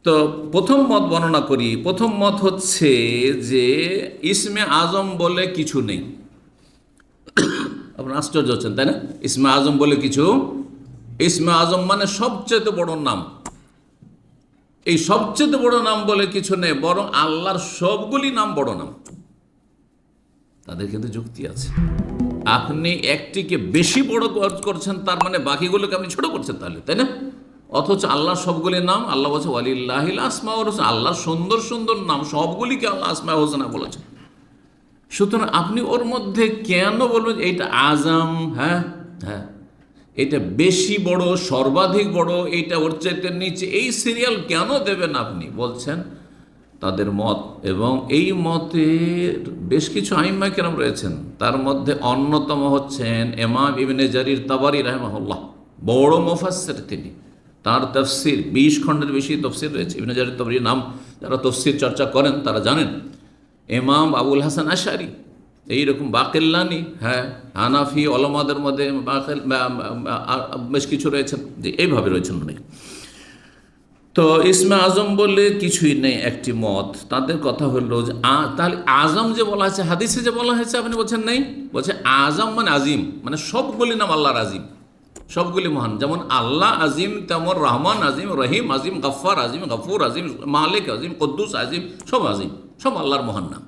তো প্রথম মত বর্ণনা করি। প্রথম মত হচ্ছে যে ইসমে আজম বলে কিছু নেই। আপনার আশ্চর্য হচ্ছেন, তাই না? ইসমে আজম বলে কিছু, ইসমে আজম মানে সবচেয়ে বড় নাম। এই সবচেয়ে বড় নাম বলে কিছু নেই, বরং আল্লাহর সবগুলি নাম বড় নাম। তাদের কিন্তু যুক্তি আছে। আপনি একটিকে বেশি বড় করছেন, তার মানে বাকিগুলোকে আপনি ছোট করছেন তাহলে, তাই না? অথচ আল্লাহর সবগুলি নাম, আল্লাহ বলছে ওয়ালিল্লাহিল আসমাউল হোসেনা, আল্লাহর সুন্দর সুন্দর নাম সবগুলিকে আল্লাহ আসমাউল হোসেনা বলেছেন। সুতরাং আপনি ওর মধ্যে কেন বলবেন এইটা আজম? হ্যাঁ হ্যাঁ, এটা বেশি বড়, সর্বাধিক বড়, এইটা ওর চাইতে নিচে, এই সিরিয়াল কেন দেবেন আপনি? বলছেন তাদের মত। এবং এই মতের বেশ কিছু আইম্মা কেরাম রয়েছেন, তার মধ্যে অন্যতম হচ্ছেন ইমাম ইবনে জারির তাবারি রাহিমাহুল্লাহ। বড় মুফাসসির তিনি, তার তাফসির 20 খণ্ডের বেশি তফসির রয়েছে। ইবনে জারির তাবারির নাম যারা তফসির চর্চা করেন তারা জানেন। ইমাম আবুল হাসান আশআরি, এইরকম বাকিল্লানি, হ্যাঁ, হানাফি ওলামাদের মধ্যে বেশ কিছু রয়েছেন, যে এইভাবে রয়েছেন অনেক। তো ইসমে আজম বলে কিছুই নেই একটি মত। তাদের কথা হলো যে তাহলে আজম যে বলা হয়েছে, হাদিসে যে বলা হয়েছে, আপনি বলছেন নেই। বলছে আজম মানে আজিম, মানে সবগুলি নাম আল্লাহর আজিম, সবগুলি মহান। যেমন আল্লাহ আজিম, তেমন রহমান আজিম, রহিম আজিম, গফ্ফার আজিম, গফুর আজিম, মালিক আজিম, কুদ্দুস আজিম, সব আজিম, সব আল্লাহর মহান নাম।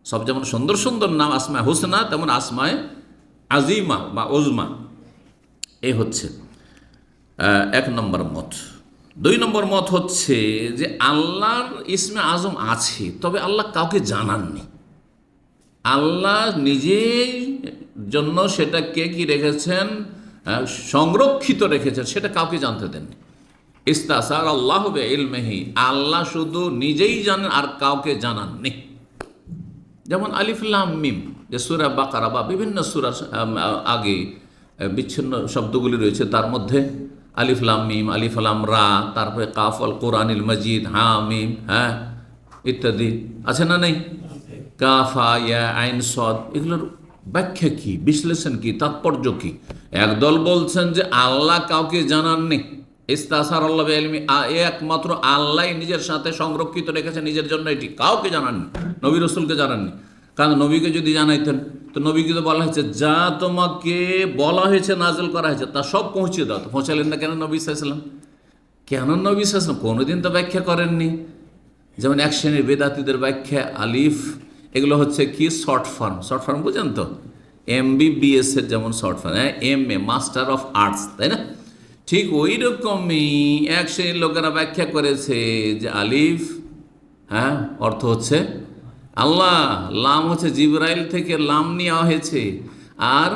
সব যেমন সুন্দর সুন্দর নাম আসমায় হুসনা, তেমন আসমায় আজিমা বা ওজমা। এই হচ্ছে এক নম্বর মত। 2 নম্বর মত হচ্ছে যে আল্লাহর ইসমে আজম আছে, তবে আল্লাহ কাউকে জানাননি। আল্লাহ নিজের জন্য সেটাকে কি রেখেছেন, সংরক্ষিত রেখেছেন, সেটা কাউকে জানতে দেননি। ইস্তাসার আল্লাহ বিইলমিহি, আল্লাহ শুধু নিজেই জানেন আর কাউকে জানাননি। যেমন আলিফ লাম মিম, যে সূরা বাকারা বা বিভিন্ন সূরার আগে বিচ্ছিন্ন শব্দগুলি রয়েছে, তার মধ্যে আলিফ লাম মিম, আলিফ লাম রা, তারপরে কাফ আল কোরআনিল মজিদ, হা মিম, হ্যাঁ, ইত্যাদি আছে না নেই? কাফা ইয়া আইন সদ, এগুলোর ব্যাখ্যা কি, বিশ্লেষণ কি, তাৎপর্য কি? একদল বলছেন যে আল্লাহ কাউকে জানাননি, ইস্তাসার আল্লাহ বিইলমি, একমাত্র আল্লাহ নিজের সাথে সংরক্ষিত রেখেছে নিজের জন্য, এটি কাউকে জানাননি, নবী রাসূলকে জানাননি। কারণ নবীকে যদি জানাইতেন তো নবীকে তো বলা হয়েছে যা তোমাকে বলা হয়েছে, নাজিল করা হয়েছে, তা সব পৌঁছে দাও। তো পৌঁছালেন না কেন নবী সাল্লাল্লাহু আলাইহি ওয়াসাল্লাম? কেন নবী সাল্লাল্লাহু আলাইহি ওয়াসাল্লাম কোনোদিন তো ব্যাখ্যা করেননি? যেমন এক শ্রেণীর বেদাতীদের ব্যাখ্যা, আলিফ এগুলো হচ্ছে কি শর্ট ফর্ম, শর্ট ফর্ম বুঝেন তো, MBBS এর যেমন শর্ট ফর্ম, হ্যাঁ, MA মাস্টার অফ আর্টস, তাই না? ঠিক ওই রকমই এক শ্রেণীর লোকেরা ব্যাখ্যা করেছে যে আলিফ, হ্যাঁ, অর্থ হচ্ছে আল্লাহ, লাম হচ্ছে জিবরাইল থেকে লাম নেওয়া হয়েছে, আর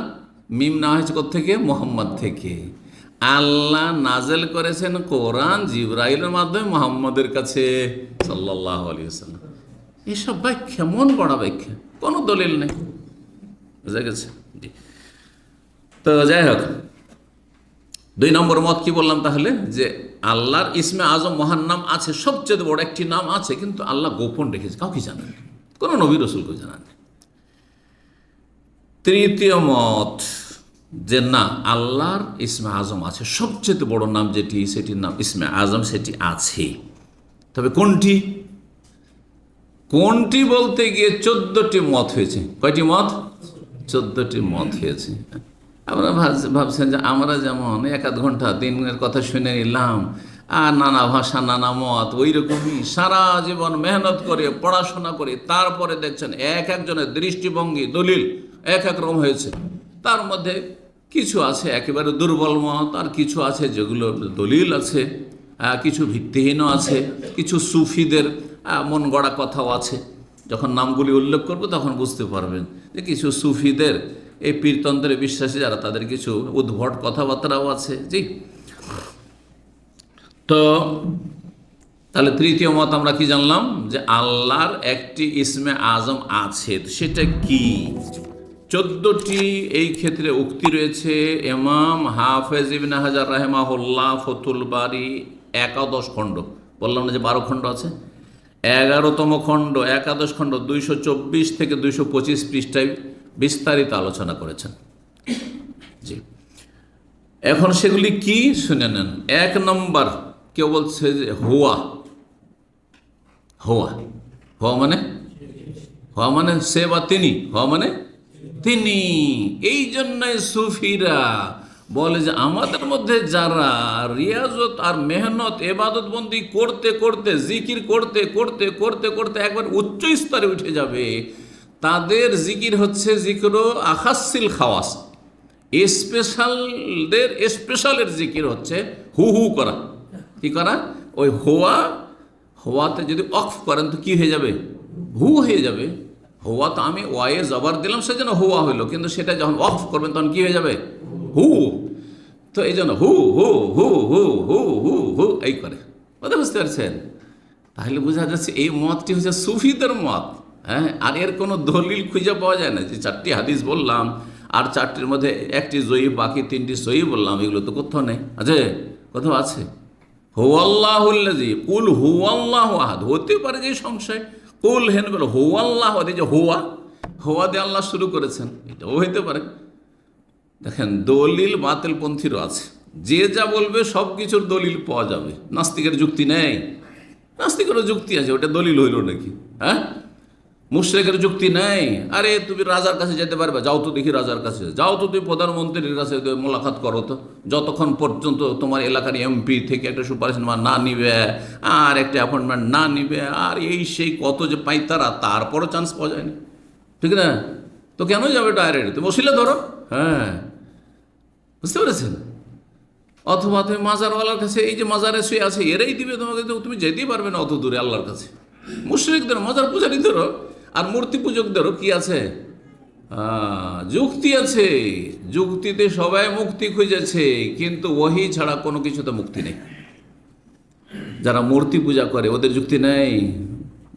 মিম নেওয়া হয়েছে কোত্থেকে? মোহাম্মদ থেকে। আল্লাহ নাজেল করেছেন কোরআন জিবরাইলের মাধ্যমে মোহাম্মদের কাছে সাল্লাল্লাহু আলাইহি ওয়াসাল্লাম। এসব ব্যাখ্যা মন গড়া ব্যাখ্যা, কোনো দলিল নেই। বুঝা গেছে? তো যাই হোক, 2 নম্বর মত কি বললাম তাহলে? যে আল্লাহর ইসমে আজম মহান নাম আছে, সবচেয়ে বড় একটি নাম আছে, কিন্তু আল্লাহ গোপন রেখেছে, কাউকে জানান, কোনো নবী রাসূলকে জানান। 3য় মত যে না, আল্লাহর ইসমে আজম আছে, সবচেয়ে বড় নাম যেটি, সেটির নাম ইসমে আজম, সেটি আছে। তবে কোনটি? কোনটি বলতে গিয়ে 14টি মত হয়েছে। কয়টি মত? 14টি মত হয়েছে। আমরা ভাবছেন যে আমরা যেমন 1-1 ঘন্টা দিনের কথা শুনে নিলাম, আর নানা ভাষা নানা মত, ওই রকমই সারা জীবন মেহনত করে পড়াশোনা করে তারপরে দেখছেন এক একজনের দৃষ্টিভঙ্গি, দলিল এক এক রকম হয়েছে। তার মধ্যে কিছু আছে একেবারে দুর্বল মত, আর কিছু আছে যেগুলো দলিল আছে, কিছু ভিত্তিহীনও আছে, কিছু সুফিদের মন গড়া কথাও আছে। যখন নামগুলি উল্লেখ করব তখন বুঝতে পারবেন যে কিছু সুফিদের, এই পীরতন্ত্রে বিশ্বাসী যারা, তাদের কিছু উদ্ভট কথাবার্তাও আছে। জি, তো তাহলে 3য় মত আমরা কি জানলাম? যে আল্লাহর একটি ইসমে আজম আছে, সেটা কি? 14টি এই ক্ষেত্রে উক্তি রয়েছে। ইমাম হাফেজ ইবনে হাজার রাহিমাহুল্লাহ ফতুল বারি 11 খণ্ড, বললাম না যে 12 খণ্ড আছে, 11তম খণ্ড 11 খণ্ড 224 থেকে 225 পৃষ্ঠায় বিস্তারিত আলোচনা করেছেন। জি, এখন সেগুলি কি শুনে নেন। 1 নম্বর, কেউ বলছে যে হুয়া, হওয়া, হওয়া মানে, হওয়া মানে সে বা তিনি, হওয়া মানে তিনি। এই জন্যই সুফিরা বলে যে আমাদের মধ্যে যারা রিয়াজত আর মেহনত এবাদত বন্দি করতে করতে, জিকির করতে করতে করতে করতে একবার উচ্চ স্তরে উঠে যাবে, তাদের জিকির হচ্ছে জিকির আখাসিল খাওয়াস, স্পেশালদের স্পেশালের জিকির হচ্ছে হু হু করা। কি করা? ওই হওয়াতে যদি অফ করেন তো কি হয়ে যাবে? হু হয়ে যাবে। হওয়া তো আমি ওয়ায়ে জবর দিলাম সেজন্য হুয়া হইলো, কিন্তু সেটা যখন অফ করবেন তখন কি হয়ে যাবে? হু। তো এই জন্য হু হু হু হু হু হু হু এই করে, কথা বুঝতে পারছেন? তাহলে বোঝা যাচ্ছে এই মতটি হচ্ছে সুফিদের মত। হ্যাঁ, আর এর কোনো দলিল খুঁজে পাওয়া যায় না। যে 4টি হাদিস বললাম আর 4টির মধ্যে একটি জয়ীফ, বাকি 3টি সহিহ বললাম, এগুলো তো কোথাও নেই। আছে? কোথাও আছে? হুয়াল্লাহুল্লাযী, কুল হুয়াল্লাহু আহাদ। হতে পারে যে সংশয়, কুল হেন বলো হুয়াল্লাহু আহাদ, যে হোয়া দিয়ে আল্লাহ শুরু করেছেন, এটাও হইতে পারে। দেখেন, দলিল বাতিলপন্থীরও আছে। যে যা বলবে সব কিছুর দলিল পাওয়া যাবে। নাস্তিকের যুক্তি নেই? নাস্তিকেরও যুক্তি আছে, ওটা দলিল হইল নাকি? হ্যাঁ, মুশরিকের যুক্তি নেই। আরে তুমি রাজার কাছে যেতে পারবে, যাও তো দেখি রাজার কাছে, যাও তো তুমি প্রধানমন্ত্রীর কাছে মোলাকাত করো তো, যতক্ষণ পর্যন্ত তোমার এলাকার এমপি থেকে একটা সুপারিশ না নিবে আর একটা অ্যাপয়েন্টমেন্ট না নিবে, আর এই সেই কত যে পাই তারা, তারপরও চান্স পাওয়া যায়নি, ঠিক না? তো কেন যাবে ডাইরেক্ট? তুমি ওসিলা ধরো। হ্যাঁ, বুঝতে পেরেছেন? অথবা তুমি মাজারওয়ালার কাছে, এই যে মাজারে শুয়ে আছে এরাই দিবে তোমাকে, তুমি যেতেই পারবে না অত দূরে আল্লাহর কাছে। মুশরিকদের, মাজার পূজারীদেরও আর মূর্তি পূজকদেরও কি আছে? যুক্তি আছে। যুক্তিতে সবাই মুক্তি খুঁজেছে, কিন্তু ওহী ছাড়া কোনো কিছুতে মুক্তি নেই। যারা মূর্তি পূজা করে ওদের যুক্তি নেই।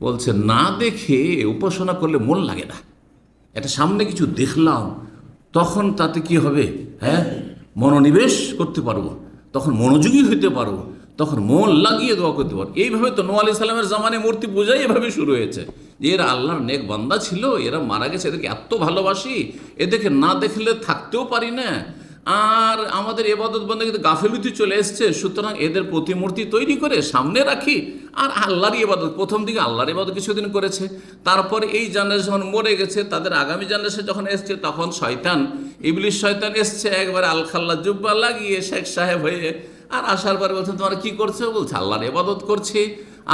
বলছে না দেখে উপাসনা করলে মন লাগে না, এটা সামনে কিছু দেখলাম তখন তাতে কি হবে? হ্যাঁ, মনোনিবেশ করতে পারবো, তখন মনোযোগী হইতে পারবো, তখন মন লাগিয়ে দোয়া করতে পারবো। এইভাবে তো নূহ আলাইহিস সালামের জামানে মূর্তি পূজাই এভাবে শুরু হয়েছে, যে এরা আল্লাহর নেক বান্দা ছিল, এরা মারা গেছে, এদেরকে এত ভালোবাসি, এদেরকে না দেখলে থাকতেও পারি না, আর আমাদের ইবাদত বন্দেগীতে গাফিলতি চলে এসছে, সুতরাং এদের প্রতিমূর্তি তৈরি করে সামনে রাখি আর আল্লাহর ইবাদত। প্রথম দিকে আল্লাহর ইবাদত কিছুদিন করেছে, তারপর এই জেনারেশন মরে গেছে, তাদের আগামী জেনারেশন যখন এসছে তখন শয়তান, ইবলিশ শয়তান এসছে একবার আলখাল্লা জুব্বা লাগিয়ে শেখ সাহেব হয়ে, আর আসার পরে বলছেন তোমরা কি করছো? বলছে আল্লাহর ইবাদত করছি।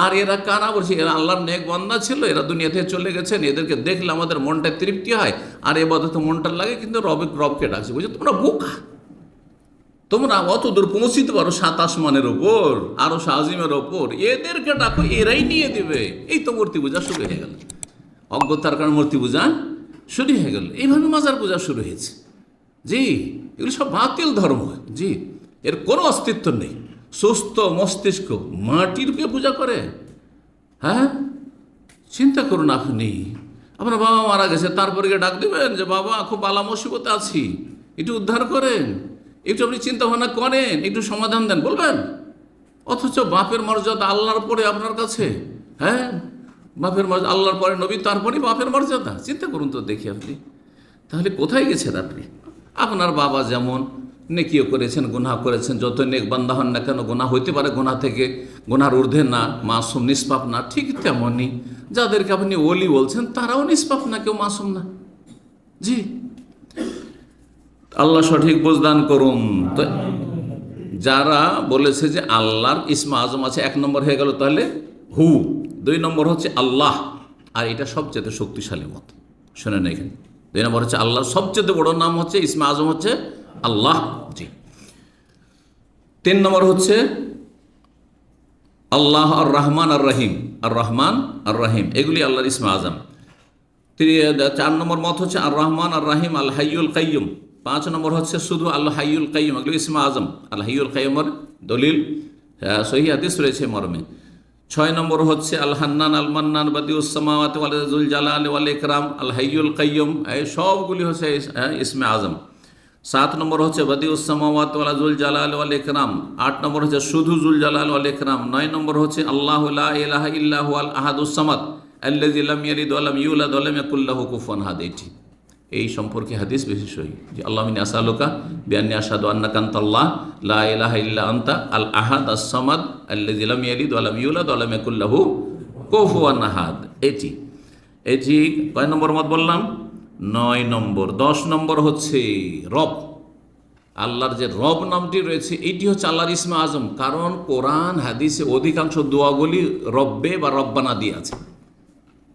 আর এরা কারা? বলছে এরা আল্লাহর নেক বান্দা ছিল, এরা দুনিয়া থেকে চলে গেছেন, এদেরকে দেখলে আমাদের মনটা তৃপ্তি হয় আর এবাদতে মনটা লাগে, কিন্তু রবকে ডাকছে। বলছে তোমরা বোকা, তোমরা অত দূর পৌঁছিতে পারো 7 আসমানের ওপর, আরো আজিমের ওপর, এদেরকে ডাকো, এরাই নিয়ে দেবে। এই তো মূর্তি পূজা শুরু হয়ে গেল, অজ্ঞতার কারণে মূর্তি পূজা শুরু হয়ে গেল। এইভাবে মাজার পূজা শুরু হয়েছে। জি, এগুলো সব বাতিল ধর্ম। জি, এর কোনো অস্তিত্ব নেই। সুস্থ মস্তিষ্ক মাটিরকে পূজা করে? হ্যাঁ, চিন্তা করুন আপনি, আপনার বাবা মারা গেছে, তারপরে গিয়ে ডাক দেবেন যে বাবা খুব আলা মুসিবতে আছি, একটু উদ্ধার করেন, একটু আপনি চিন্তা ভাবনা করেন, একটু সমাধান দেন, বলবেন? অথচ বাপের মর্যাদা আল্লাহর পরে আপনার কাছে। হ্যাঁ, বাপের মর্যাদা আল্লাহর পরে নবী, তারপরেই বাপের মর্যাদা। চিন্তা করুন তো দেখি আপনি, তাহলে কোথায় গেছেন আপনি? আপনার বাবা যেমন নেকিও করেছেন, গুনাহ করেছেন, যত নেক বান্দা হন না কেন গুনাহ হইতে পারে, গুনাহ থেকে, গুনাহর ঊর্ধ্বে না, মাসুম নিষ্পাপ না। ঠিক তেমনই যাদেরকে আপনি ওলি বলছেন তারাও নিষ্পাপ না, কেউ মাসুম না। জি, আল্লাহ সঠিক বুঝদান করুন। তো যারা বলেছে যে আল্লাহর ইসমে আজম আছে, 1 নম্বর হয়ে গেল তাহলে হু, 2 নম্বর হচ্ছে আল্লাহ, আর এটা সবচেয়ে শক্তিশালী মত। শোনেন এখানে, 2 নম্বর হচ্ছে আল্লাহর সবচেয়ে বড় নাম হচ্ছে ইসমে আজম হচ্ছে আল্লাহ। জি, 3 নম্বর হচ্ছে আল্লাহ আর রহমান আর রহিম, আর রহমান আর রহিম, এগুলি আল্লাহর ইসমে আজম। 4 নম্বর মত হচ্ছে আর রহমান আর রাহিম আল হাইয়ুল কাইয়ুম। 5 নম্বর হচ্ছে শুধু আল্লাহ হাইয়ুল কাইয়ুম, এগুলো ইসমে আজম। আল হাইয়ুল কাইয়ুমের দলিল সহিহ হাদিস রয়েছে মর্মে। 6 নম্বর হচ্ছে আল হান্নান আল মান্নান বাদিউস সামাওয়াতি ওয়াল যুল জালালি ওয়াল ইকরাম আল হাইয়ুল কাইয়ুম, এই সবগুলি হচ্ছে ইসমে আজম। 7 নম্বর হচ্ছে বাদিউস সামাওয়াতি ওয়াল যুল জালালি ওয়াল ইকরাম। 8 নম্বর হচ্ছে শুধু যুল জালাল ওয়াল ইকরাম। 9 নম্বর হচ্ছে আল্লাহু লা ইলাহা ইল্লা হুয়াল আহাদুস সামাদ আল্লাযী লাম ইয়ালিদ ওয়া লাম ইউলাদ ওয়া লাম ইয়াকুল লাহু কুফুয়ান আহাদ। এই সম্পর্কে হাদিস বেশি সহি, যে আল্লাহুম্মা ইন্নী আসআলুকা বিআন্নী আশহাদু আন্নাকা আনতাল্লাহ লা ইলাহা ইল্লা আনতা আল আহাদ আস সামাদ আল্লাযী লাম ইয়ালিদ ওয়া লাম ইউলাদ ওয়া লাম ইয়াকুল লাহু কুফুয়ান আহাদ। এটি এটি কয় নম্বর মত বললাম? 9 নম্বর। 10 নম্বর হচ্ছে রব। আল্লাহর যে রব নামটি রয়েছে এটি হচ্ছে আল্লাহর ইসমে আজম, কারণ কোরআন হাদিসে অধিকাংশ দোয়াগুলি রব্বে বা রব্বানা দিয়ে আছে।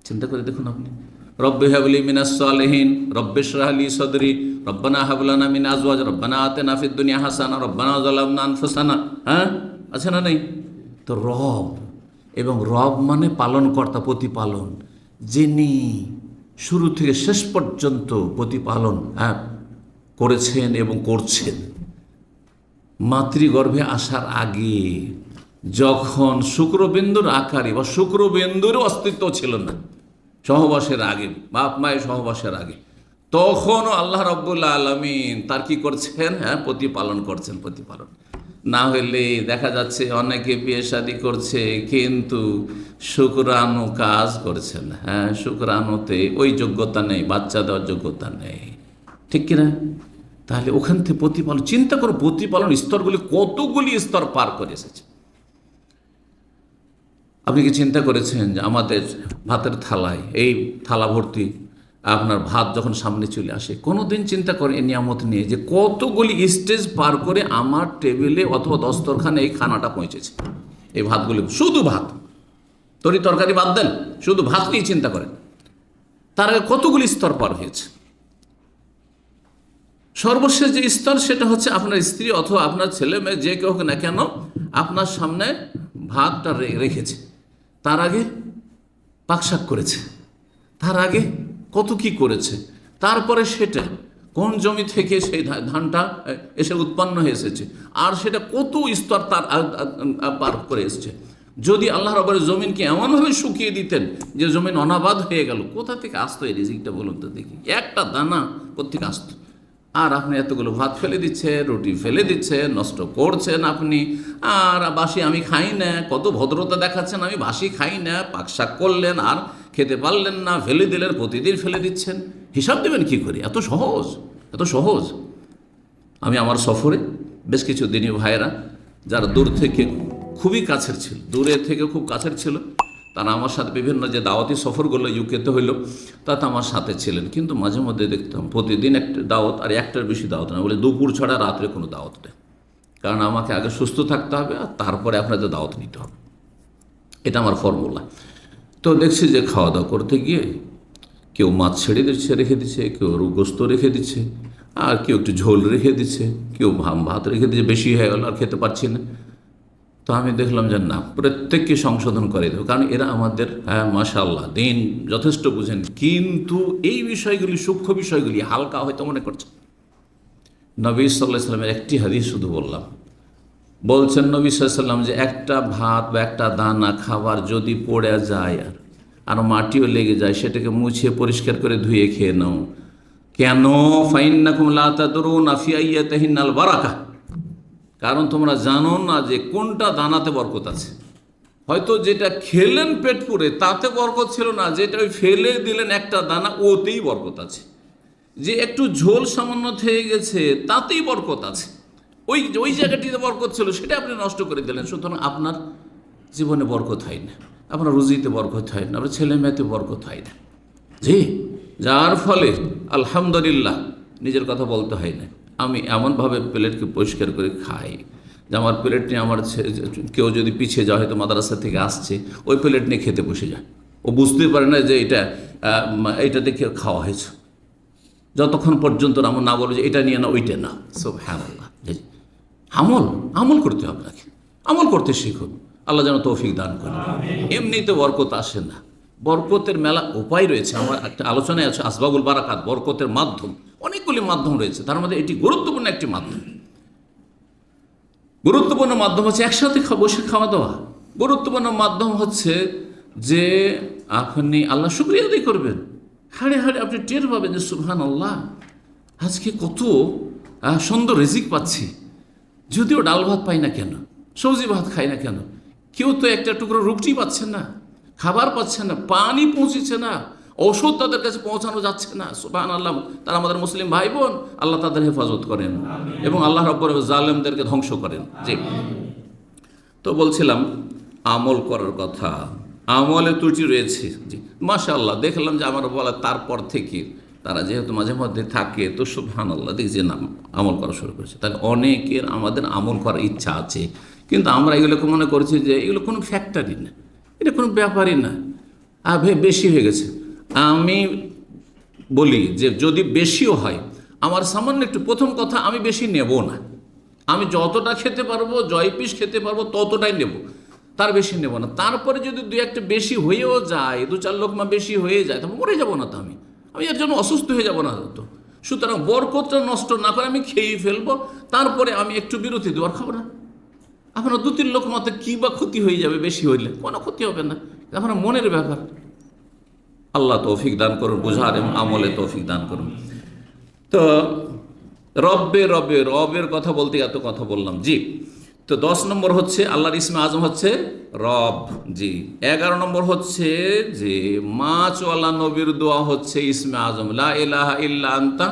চিন্তা করে দেখুন আপনি, রব্বে হাবলি মিনাস সালিহিন, রব্বে ইশরাহ লি সদরি, রব্বানা হাব লানা মিন আজওয়াজ, রব্বানা আতিনা ফিদ দুনিয়া হাসানা, রব্বানা যালামনা আনফুসানা। হ্যাঁ, আছে না নেই? তো রব, এবং রব মানে পালনকর্তা, প্রতিপালন, যিনি শুরু থেকে শেষ পর্যন্ত প্রতিপালন করেছেন এবং করছেন। মাতৃগর্ভে আসার আগে যখন শুক্রবিন্দুর আকারে বা শুক্রবিন্দুর অস্তিত্ব ছিল না, সহবাসের আগে, বাপ মায়ের সহবাসের আগে, তখনও আল্লাহ রাব্বুল আলামিন তার কি করছেন? প্রতিপালন করছেন, প্রতিপালন। না হলে দেখা যাচ্ছে অনেকে বিয়ে শাদী করছে কিন্তু শুক্রাণু কাজ করছে না। শুক্রাণুতে ওই যোগ্যতা নেই, বাচ্চা দেওয়ার যোগ্যতা নেই, ঠিক কিনা? তাহলে ওখান থেকে প্রতিপালন, চিন্তা করো প্রতিপালন স্তরগুলি কতগুলি স্তর পার করে এসেছে। আপনি কি চিন্তা করেছেন যে আমাদের ভাতের থালায় এই থালা ভর্তি আপনার ভাত যখন সামনে চলে আসে, কোনো দিন চিন্তা করে এই নিয়ামত নিয়ে যে কতগুলি স্টেজ পার করে আমার টেবিলে অথবা দস্তরখানে এই খানাটা পৌঁছেছে, এই ভাতগুলি, শুধু ভাত, তরি তরকারি বাদ দেন, শুধু ভাত নিয়ে চিন্তা করেন তার আগে কতগুলি স্তর পার হয়েছে। সর্বশেষ যে স্তর সেটা হচ্ছে আপনার স্ত্রী অথবা আপনার ছেলে মেয়ে যে কেউ হোক না কেন আপনার সামনে ভাতটা রেখেছে, তার আগে পাকশাক করেছে, তার আগে কত কি করেছে, তারপরে সেটা কোন জমি থেকে সেই ধানটা এসে উৎপন্ন হয়ে এসেছে, আর সেটা কত স্তর তার পার করে এসেছে। যদি আল্লাহ রাব্বুল জমিনকে এমনভাবে শুকিয়ে দিতেন যে জমিন অনাবাদ হয়ে গেল, কোথা থেকে আসতো এই রিজিকটা বলুন তো দেখি? একটা দানা কোত্থেকে আসতো? আর আপনি এতগুলো ভাত ফেলে দিচ্ছেন, রুটি ফেলে দিচ্ছেন, নষ্ট করছেন আপনি। আর বাসি আমি খাই না, কত ভদ্রতা দেখাচ্ছেন, আমি বাসি খাই না, পাকশাক করলেন আর খেতে পারলেন না, ফেলে দিলেন, প্রতিদিন ফেলে দিচ্ছেন। হিসাব দেবেন কী করে? এত সহজ, এত সহজ। আমি আমার সফরে বেশ কিছু দিনী ভাইয়েরা যারা দূর থেকে খুবই কাছের ছিল, দূরে থেকে খুব কাছের ছিল, তারা আমার সাথে বিভিন্ন যে দাওয়াতি সফরগুলো ইউকেতে হইল তাতে আমার সাথে ছিলেন। কিন্তু মাঝে মধ্যে দেখতাম প্রতিদিন একটা দাওয়াত, আর একটার বেশি দাওয়াত না, বলে দুপুর ছাড়া রাত্রে কোনো দাওয়াত নেই, কারণ আমাকে আগে সুস্থ থাকতে হবে আর তারপরে আপনাদের দাওয়াত নিতে হবে, এটা আমার ফর্মুলা। তো দেখছি যে খাওয়া দাওয়া করতে গিয়ে কেউ মাছ ছেড়ে দিচ্ছে, রেখে দিচ্ছে, কেউ গোস্ত রেখে দিচ্ছে, আর কেউ একটু ঝোল রেখে দিচ্ছে, কেউ ভাত রেখে দিচ্ছে, বেশি হয়ে গেল আর খেতে পারছি না। তো আমি দেখলাম যে না, প্রত্যেককে সংশোধন করে দেবো, কারণ এরা আমাদের মাশাআল্লাহ দিন যথেষ্ট বুঝেন, কিন্তু এই বিষয়গুলি, সূক্ষ্ম বিষয়গুলি হালকা হয়তো মনে করছে। নবী সাল্লাল্লাহু আলাইহি ওয়াসাল্লামের একটি হাদিস শুধু বললাম, বলছেন নবী সাল্লাল্লাহু আলাইহি ওয়াসাল্লাম যে একটা ভাত বা একটা দানা খাবার যদি পড়ে যায় আর মাটিও লেগে যায়, সেটাকে মুছে পরিষ্কার করে ধুয়ে খেয়ে নাও। কেন? ফাইন্নাকুম লা তাদরুনা ফি আইয়াতিহিনাল বারাকা, কারণ তোমরা জানো না যে কোনটা দানাতে বরকত আছে। হয়তো যেটা খেলেন পেট পুরে তাতে বরকত ছিল না, যেটা ওই ফেলে দিলেন একটা দানা ওতেই বরকত আছে। যে একটু ঝোল সামান্য থেকে গেছে তাতেই বরকত আছে, ওই ওই জায়গাটিতে বরকত ছিল সেটা আপনি নষ্ট করে দিলেন। সুতরাং আপনার জীবনে বরকত হয় না, আপনার রুজিতে বরকত হয় না, আপনার ছেলে মেয়েতে বরকত হয় না। জি, যার ফলে আলহামদুলিল্লাহ নিজের কথা বলতে হয় না। আমি এমনভাবে প্লেটকে পরিষ্কার করে খাই যে আমার প্লেট নিয়ে আমার কেউ যদি পিছিয়ে যায়, হয়তো মাদ্রাসা থেকে আসছে, ওই প্লেট নিয়ে খেতে বসে যায়, ও বুঝতেই পারে না যে এটা দেখে খাওয়া হয়েছে, যতক্ষণ পর্যন্ত আমরা না বলো যে এটা নিয়ে না ওইটা না। সুবহানাল্লাহ। আমল করতে হবে, আপনাকে আমল করতে শিখুন, আল্লাহ যেন তৌফিক দান করেন। এমনিতে বরকত আসে না, বরকতের মেলা উপায় রয়েছে। আমার একটা আলোচনায় আছে আসবাবুল বারাকাত, বরকতের মাধ্যম, অনেকগুলি মাধ্যম রয়েছে, তার মধ্যে এটি গুরুত্বপূর্ণ একটি মাধ্যম। গুরুত্বপূর্ণ মাধ্যম হচ্ছে একসাথে বসে খাওয়া দাওয়া। গুরুত্বপূর্ণ মাধ্যম হচ্ছে যে আপনি আল্লাহ শুকরিয়া আদায় করবেন, হাড়ে হাড়ে আপনি টের পাবেন যে সুবহানাল্লাহ, আজকে কত সুন্দর রিজিক পাচ্ছি, যদিও ডাল ভাত পাই না কেন, সবজি ভাত খাই না কেন, কেউ তো একটা টুকরো রুটি পাচ্ছে না, খাবার পাচ্ছে না, পানি পৌঁছেছে না, ঔষধ তাদের কাছে পৌঁছানো যাচ্ছে না। সুবহানাল্লাহ, তারা আমাদের মুসলিম ভাই বোন, আল্লাহ তাদের হেফাজত করেন এবং আল্লাহ রাব্বুল জালেমদেরকে ধ্বংস করেন। জি, তো বলছিলাম আমল করার কথা। আমলে ত্রুটি রয়েছে। জি, মাশাআল্লাহ, দেখলাম যে আমার বলা তারপর থেকে তারা যেহেতু মাঝে মধ্যে থাকে, তো সুবহানাল্লাহ দেখছি না আমল করা শুরু করেছে। তাহলে অনেকের আমাদের আমল করার ইচ্ছা আছে, কিন্তু আমরা এগুলোকে মনে করছি যে এগুলো কোনো ফ্যাক্টরি না, এটা কোনো ব্যাপারই না, বেশি হয়ে গেছে। আমি বলি যে যদি বেশিও হয়, আমার সামান্য একটু, প্রথম কথা আমি বেশি নেব না। আমি যতটা খেতে পারবো, জয় পিস খেতে পারবো ততটাই নেব, তার বেশি নেব না। তারপরে যদি দুই একটা বেশি হয়েও যায়, 2-4 লোকমা বেশি হয়ে যায়, তখন মরে যাবো না তো আমি এর জন্য অসুস্থ হয়ে যাব না তো। সুতরাং বরকতটা নষ্ট না করে আমি খেয়েই ফেলবো, তারপরে আমি একটু বিরতি দেবো, আর খাবো না। আপনার 2-3 লোকমাতে কী বা ক্ষতি হয়ে যাবে, বেশি হইলে কোনো ক্ষতি হবে না, আপনার মনের ব্যাপার। আল্লাহ তৌফিক দান করুন, বুঝার এবং আমলে তৌফিক দান করুন। তো রবের কথা বলতে এত কথা বললাম। জি, তো 10 নম্বর হচ্ছে আল্লাহর ইসমে আজম হচ্ছে রব। জি, 11 নম্বর হচ্ছে যে মাছওয়ালা নবীর দোয়া হচ্ছে ইসমে আজম, লা ইলাহা ইল্লা আনতা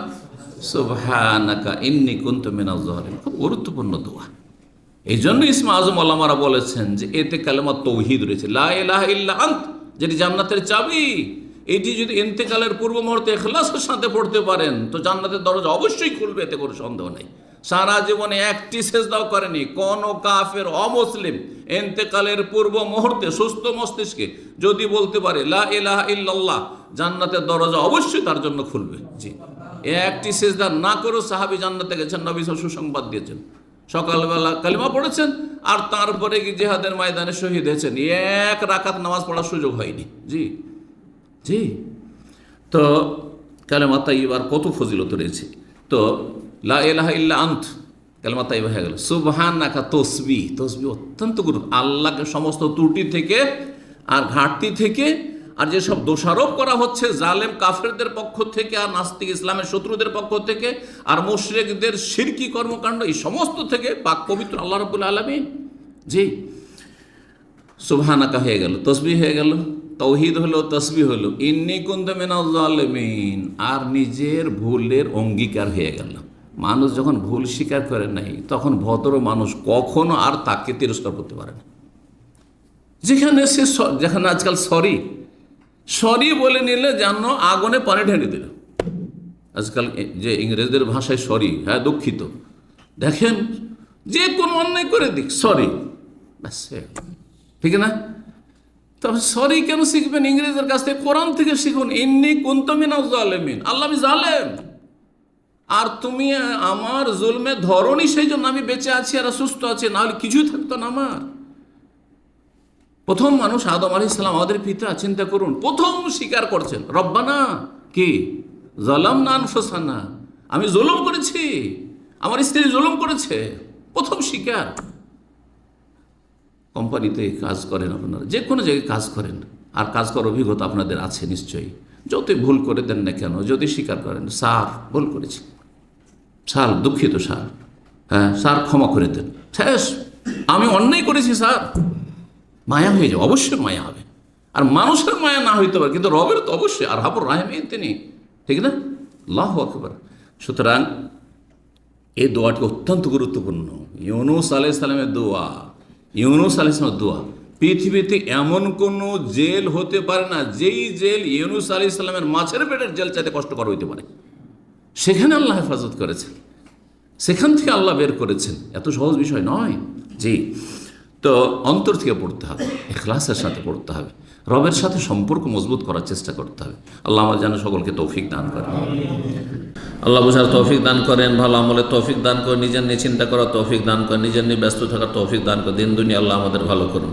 সুবহানাকা ইন্নী কুনতু মিনাজ জালিমিন। খুব গুরুত্বপূর্ণ দোয়া। এই জন্য ইসমে আজম আল্লামারা বলেছেন যে এতে কালেমা তৌহিদ রয়েছে, লা ইলাহা ইল্লা আন্ত, যেটি জান্নাতের চাবি। এটি যদি ইন্তেকালের পূর্ব মুহূর্তে ইখলাসের সাথে পড়তে পারেন, তো জান্নাতের দরজা অবশ্যই খুলবে, এতে কোনো সন্দেহ নেই। সারা জীবনে একটি সেজদাও করেনি কোন কাফের অমুসলিম, ইন্তেকালের পূর্ব মুহূর্তে সুস্থ মস্তিষ্কে যদি বলতে পারে লা ইলাহা ইল্লাল্লাহ, জান্নাতের দরজা অবশ্যই তার জন্য খুলবে। জি, একটি সেজদা না করেও সাহাবী জান্নাতে গেছেন, নবী সুসংবাদ দিয়েছেন। সকালবেলা কালিমা পড়েছেন, আর তারপরে কি জিহাদের ময়দানে শহীদ হয়েছেন, 1 রাকাত নামাজ পড়ার সুযোগ হয়নি। জি জি, তো কালেমা তাইয়্যিবার কত ফজিলত রয়েছে। তো লা ইলাহা ইল্লা আন্ত কালেমা তাইয়্যিবা হয়ে গেল। সুবহানাকা তসবিহ অত্যন্ত গুরুত্ব, আল্লাহকে সমস্ত ত্রুটি থেকে আর ঘাটতি থেকে, আর যেসব দোষারোপ করা হচ্ছে জালেম কাফেরদের পক্ষ থেকে, আর নাস্তিক ইসলামের শত্রুদের পক্ষ থেকে, আর মুশরিকদের শিরকি কর্মকাণ্ড, এই সমস্ত থেকে পাক পবিত্র আল্লাহ রাব্বুল আলামিন। জি, সুবহানাকা হয়ে গেল, তসবিহ হয়ে গেল, তৌহিদ হলো, তসবিহ হলো, ইন্নী কুনতু মিনাজ জালিমিন, আর নিজের ভুলের অঙ্গীকার হয়ে গেল। মানুষ যখন ভুল স্বীকার করে নাই, তখন ভদ্র মানুষ কখনো আর তাকে তিরস্কার করতে পারে না। যেখানে আজকাল সরি বলে নিলে যেন আগুনে পানি ঢেলে দিল। আজকাল যে ইংরেজদের ভাষায় সরি, হ্যাঁ দুঃখিত, দেখেন যে কোনো অন্যায় করে দিক সরি, ব্যাস, ঠিক না? তবে সরি কেন শিখবেন ইংরেজের কাছ থেকে? কোরআন থেকে শিখুন, ইন্নী কুনতু মিনাজ জালিমিন, আল্লাহ আমি জালেম, আর তুমি আমার জুলমে ধরনি, সেই জন্য আমি বেঁচে আছি আর সুস্থ আছি, নাহলে কিছুই থাকতো না আমার। প্রথম মানুষ আদম আলাইহিস সালাম, আমাদের পিতা, চিন্তা করুন, প্রথম স্বীকার করছেন রব্বানা কি যালামনা আনফুসানা, আমি জুলুম করেছি, আমার স্ত্রী জুলুম করেছে, প্রথম স্বীকার। কোম্পানিতে কাজ করেন আপনারা, যে কোনো জায়গায় কাজ করেন, আর কাজ করার অভিজ্ঞতা আপনাদের আছে নিশ্চয়ই। যতই ভুল করে দেন না কেন, যদি স্বীকার করেন স্যার ভুল করেছি, স্যার দুঃখিত, স্যার হ্যাঁ স্যার ক্ষমা করে দেন, শেষ, আমি অন্যায় করেছি স্যার, মায়া হয়ে যাবে, অবশ্যই মায়া হবে। আর মানুষের মায়া না হইতে পারে, কিন্তু রবের তো অবশ্যই, আর হাবুর রাহিমিন তিনি, ঠিক না? আল্লাহু আকবার। সুতরাং এই দোয়াটি অত্যন্ত গুরুত্বপূর্ণ। ইউনূস আলাইহিস সালামের দোয়া, ইউনূস আলাইহিস সালামের দোয়া, পৃথিবীতে এমন কোনো জেল হতে পারে না যেই জেল ইউনূস আলাইহিস সালামের মাছের পেটের জেল চাইতে কষ্টকর হইতে পারে। সেখানে আল্লাহ হেফাজত করেছেন, সেখান থেকে আল্লাহ বের করেছেন, এত সহজ বিষয় নয়। জি, তো অন্তর থেকে পড়তে হবে, ইখলাসের সাথে পড়তে হবে, রবের সাথে সম্পর্ক মজবুত করার চেষ্টা করতে হবে। আল্লাহ আমার যেন সকলকে তৌফিক দান করেন, আল্লাহ বোঝার তৌফিক দান করেন, ভালো আমলের তৌফিক দান করেন, নিজের নিয়ে চিন্তা করার তৌফিক দান করেন, নিজের নিয়ে ব্যস্ত থাকার তৌফিক দান করেন, দিন দুনিয়া আল্লাহ আমাদের ভালো করুন।